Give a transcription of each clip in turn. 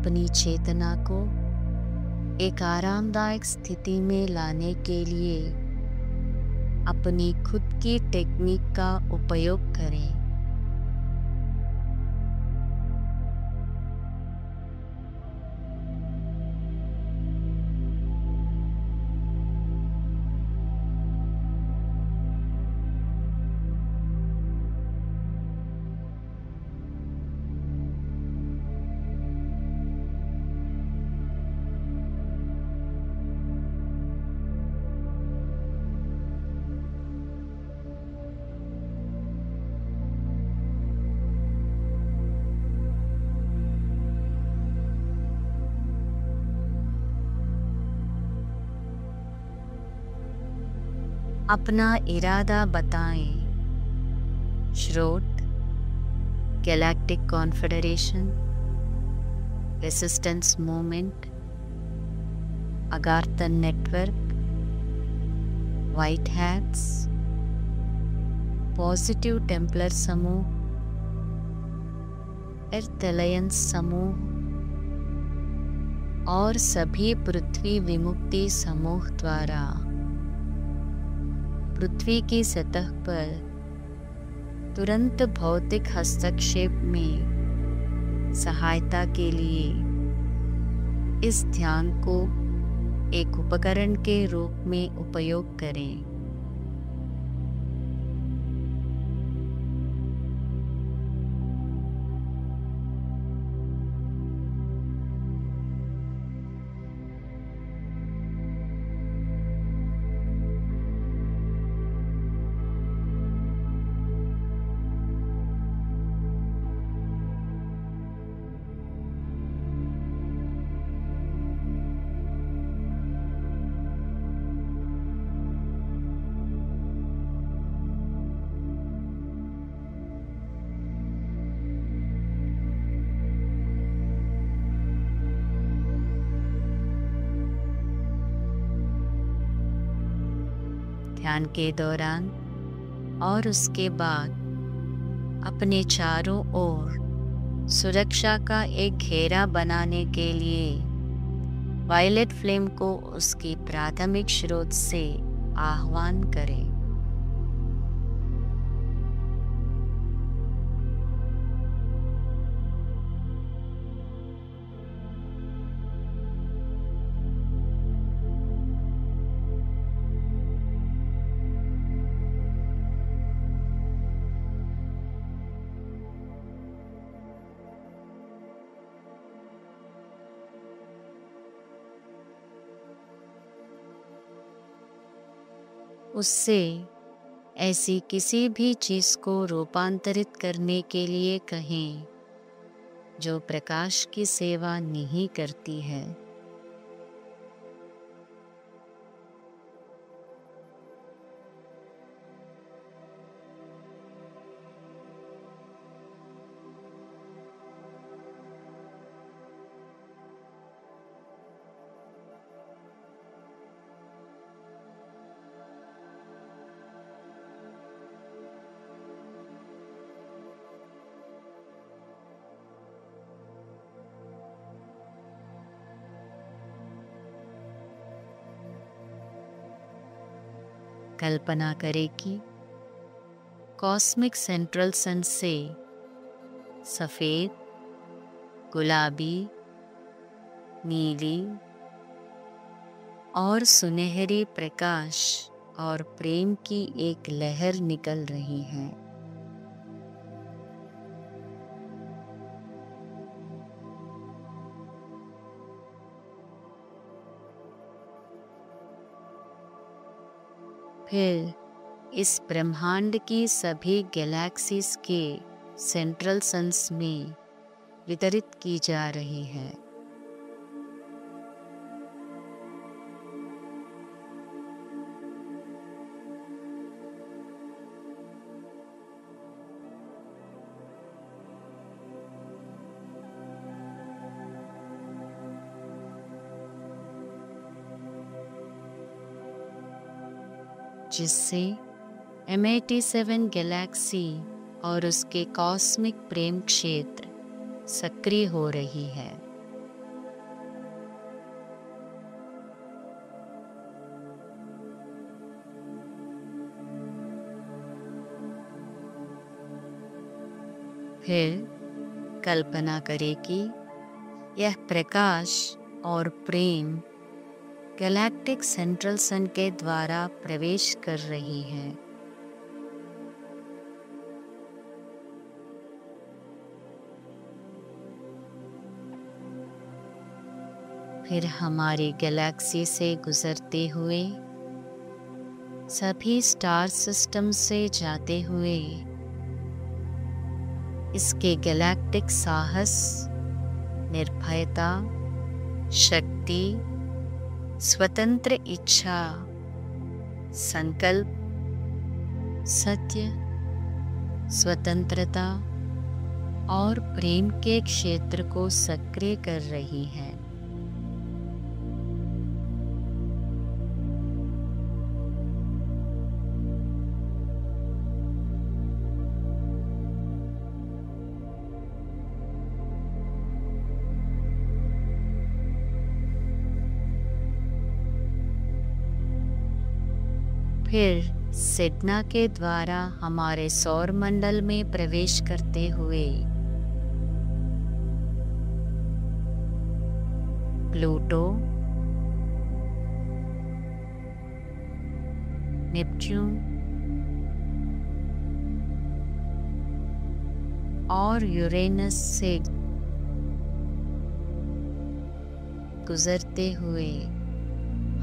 अपनी चेतना को एक आरामदायक स्थिति में लाने के लिए अपनी खुद की टेक्निक का उपयोग करें। अपना इरादा बताएं। श्रोत, galactic confederation, resistance movement, Agarthan network, white hats, positive templar समूह, अर्थ अलायंस समूह और सभी पृथ्वी विमुक्ति समूह द्वारा पृथ्वी की सतह पर तुरंत भौतिक हस्तक्षेप में सहायता के लिए इस ध्यान को एक उपकरण के रूप में उपयोग करें। ध्यान के दौरान और उसके बाद अपने चारों ओर सुरक्षा का एक घेरा बनाने के लिए वायलेट फ्लेम को उसकी प्राथमिक स्रोत से आह्वान करें। उससे ऐसी किसी भी चीज को रूपांतरित करने के लिए कहें जो प्रकाश की सेवा नहीं करती है। कल्पना करें कि कॉस्मिक सेंट्रल सन से सफेद, गुलाबी, नीली और सुनहरी प्रकाश और प्रेम की एक लहर निकल रही है। फिर इस ब्रह्मांड की सभी गैलेक्सीज के सेंट्रल सन्स में वितरित की जा रही है। जिससे M87 गैलेक्सी और उसके कॉस्मिक प्रेम क्षेत्र सक्रिय हो रही है। फिर कल्पना करें कि यह प्रकाश और प्रेम गैलेक्टिक सेंट्रल सन के द्वारा प्रवेश कर रही है। फिर हमारी गैलेक्सी से गुजरते हुए सभी स्टार सिस्टम से जाते हुए इसके गैलेक्टिक साहस, निर्भयता, शक्ति, स्वतंत्र इच्छा, संकल्प, सत्य, स्वतंत्रता और प्रेम के क्षेत्र को सक्रिय कर रही है। फिर सिडना के द्वारा हमारे सौर मंडल में प्रवेश करते हुए प्लूटो, नेपच्यून और यूरेनस से गुजरते हुए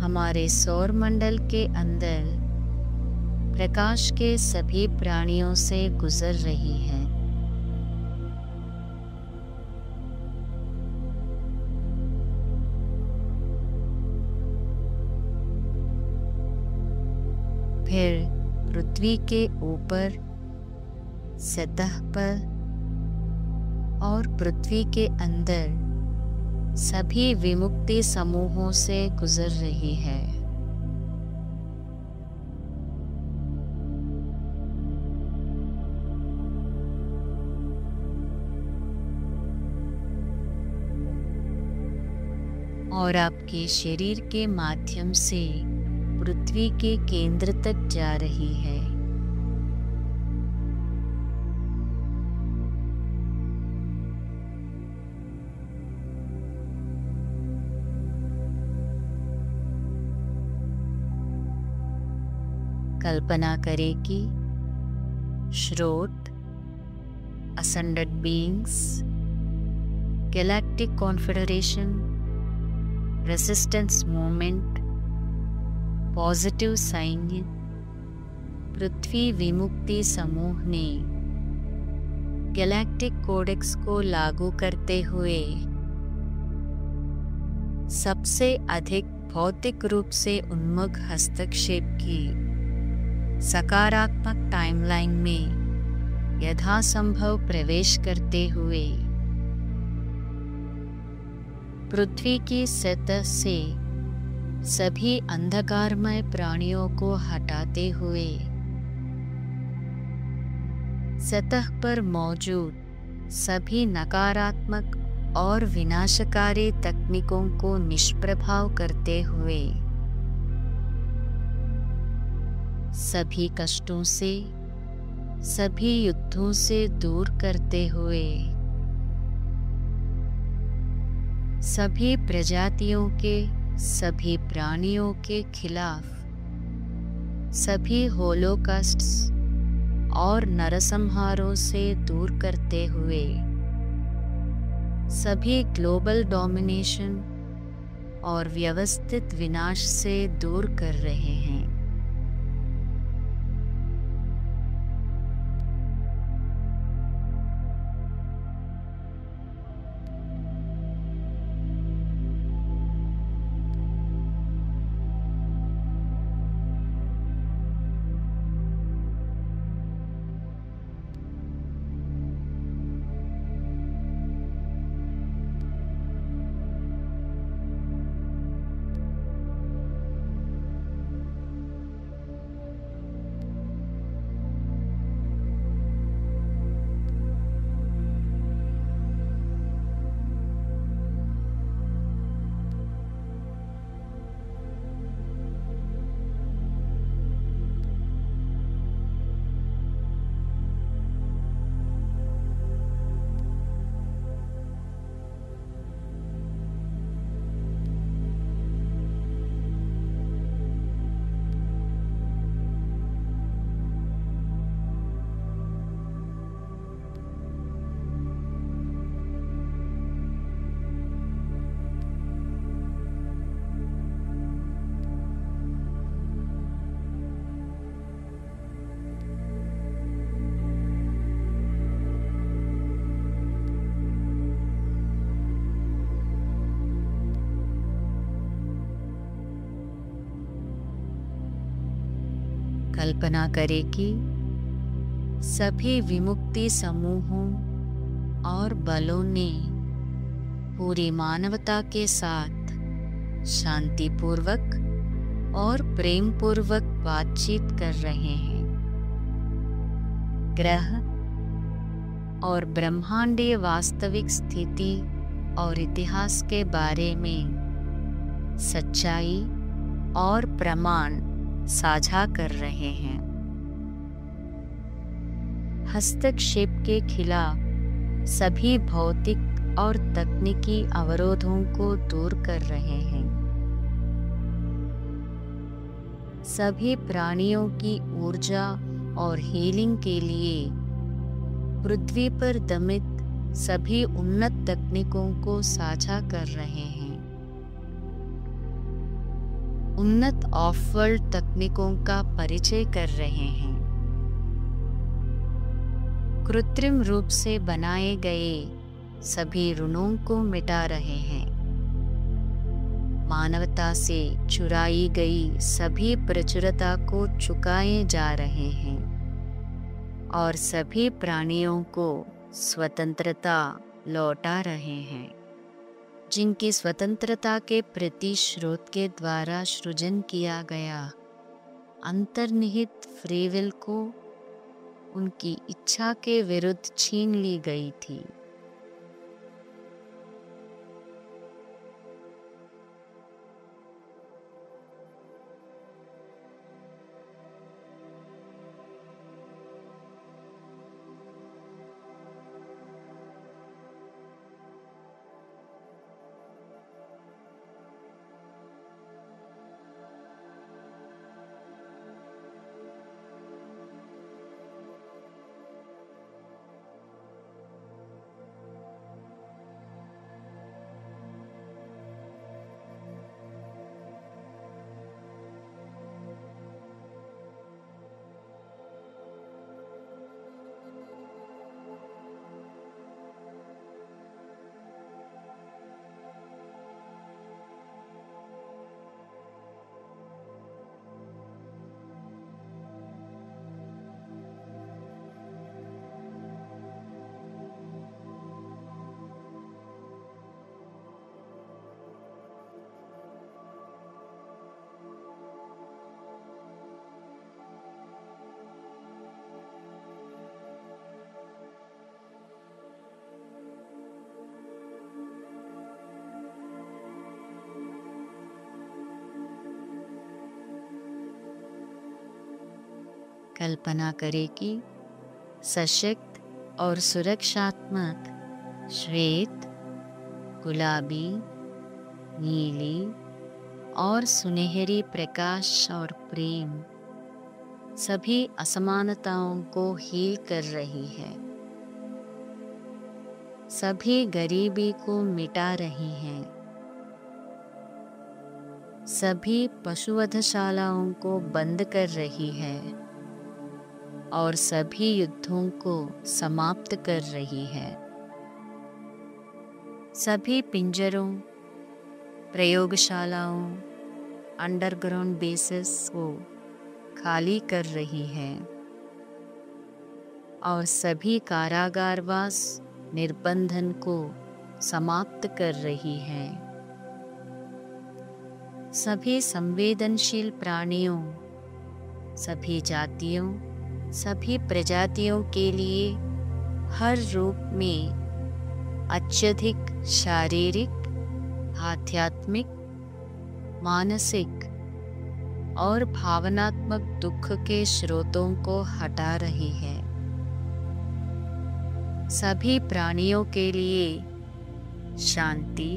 हमारे सौर मंडल के अंदर प्रकाश के सभी प्राणियों से गुजर रही है। फिर पृथ्वी के ऊपर, सतह पर और पृथ्वी के अंदर सभी विमुक्ति समूहों से गुजर रही है। और आपके शरीर के माध्यम से पृथ्वी के केंद्र तक जा रही है। कल्पना करें कि श्रोत, ascended beings, galactic confederation, resistance movement, positive सैन्य, पृथ्वी विमुक्ति समूह ने गैलेक्टिक कोडेक्स को लागू करते हुए सबसे अधिक भौतिक रूप से उन्मुख हस्तक्षेप की सकारात्मक टाइमलाइन में यथासंभव प्रवेश करते हुए पृथ्वी की सतह से सभी अंधकारमय प्राणियों को हटाते हुए सतह पर मौजूद सभी नकारात्मक और विनाशकारी तकनीकों को निष्प्रभाव करते हुए सभी कष्टों से, सभी युद्धों से दूर करते हुए सभी प्रजातियों के, सभी प्राणियों के खिलाफ सभी होलोकास्ट्स और नरसंहारों से दूर करते हुए सभी ग्लोबल डोमिनेशन और व्यवस्थित विनाश से दूर कर रहे हैं। कल्पना करें कि सभी विमुक्ति समूहों और बलों ने पूरी मानवता के साथ शांतिपूर्वक और प्रेमपूर्वक बातचीत कर रहे हैं। ग्रह और ब्रह्मांडीय वास्तविक स्थिति और इतिहास के बारे में सच्चाई और प्रमाण साझा कर रहे हैं। हस्तक्षेप के खिलाफ सभी भौतिक और तकनीकी अवरोधों को दूर कर रहे हैं। सभी प्राणियों की ऊर्जा और हीलिंग के लिए पृथ्वी पर दमित सभी उन्नत तकनीकों को साझा कर रहे हैं। उन्नत ऑफ वर्ल्ड तकनीकों का परिचय कर रहे हैं। कृत्रिम रूप से बनाए गए सभी ऋणों को मिटा रहे हैं। मानवता से चुराई गई सभी प्रचुरता को चुकाए जा रहे हैं और सभी प्राणियों को स्वतंत्रता लौटा रहे हैं, जिनकी स्वतंत्रता के प्रति स्रोत के द्वारा सृजन किया गया अंतर्निहित फ्री विल को उनकी इच्छा के विरुद्ध छीन ली गई थी। कल्पना करें कि सशक्त और सुरक्षात्मक श्वेत, गुलाबी, नीली और सुनहरी प्रकाश और प्रेम सभी असमानताओं को हील कर रही है, सभी गरीबी को मिटा रही हैं, सभी पशुवधशालाओं को बंद कर रही है और सभी युद्धों को समाप्त कर रही है। सभी पिंजरों, प्रयोगशालाओं, अंडरग्राउंड बेसेस को खाली कर रही है और सभी कारागारवास निर्बंधन को समाप्त कर रही है। सभी संवेदनशील प्राणियों, सभी जातियों, सभी प्रजातियों के लिए हर रूप में अत्यधिक शारीरिक, आध्यात्मिक, मानसिक और भावनात्मक दुख के स्रोतों को हटा रही है। सभी प्राणियों के लिए शांति,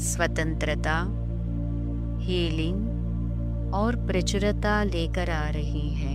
स्वतंत्रता, हीलिंग और प्रचुरता लेकर आ रही है।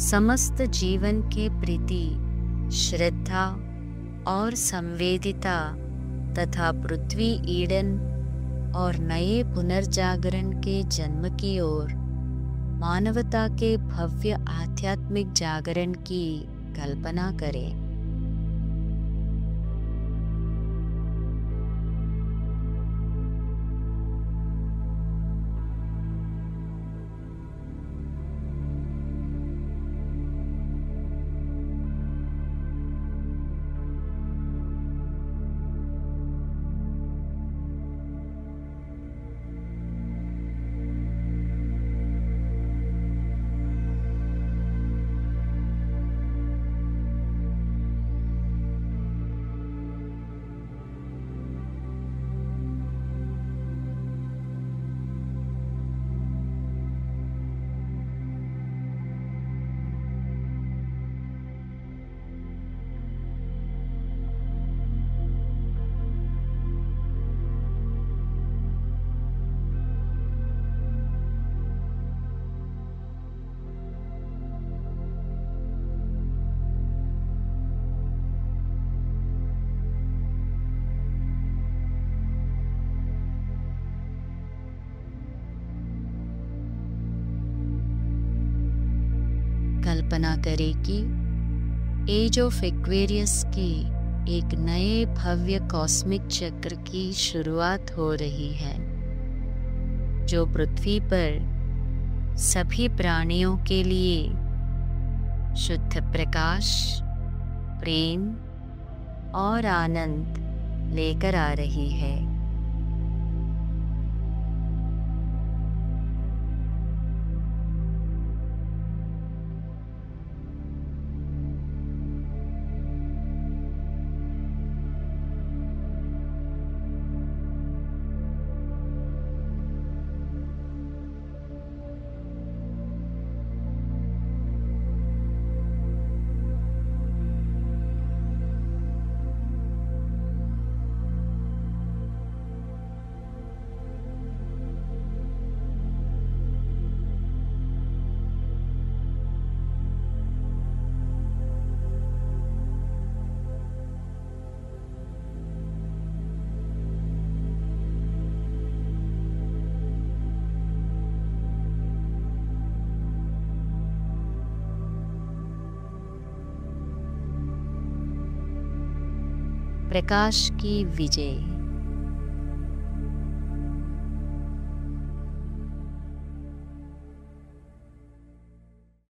समस्त जीवन के प्रति श्रद्धा और संवेदिता तथा पृथ्वी ईडन और नए पुनर्जागरण के जन्म की ओर मानवता के भव्य आध्यात्मिक जागरण की कल्पना करें। कल्पना करें कि एज ऑफ एक्वेरियस के एक नए भव्य कॉस्मिक चक्र की शुरुआत हो रही है, जो पृथ्वी पर सभी प्राणियों के लिए शुद्ध प्रकाश, प्रेम और आनंद लेकर आ रही है। प्रकाश की विजय।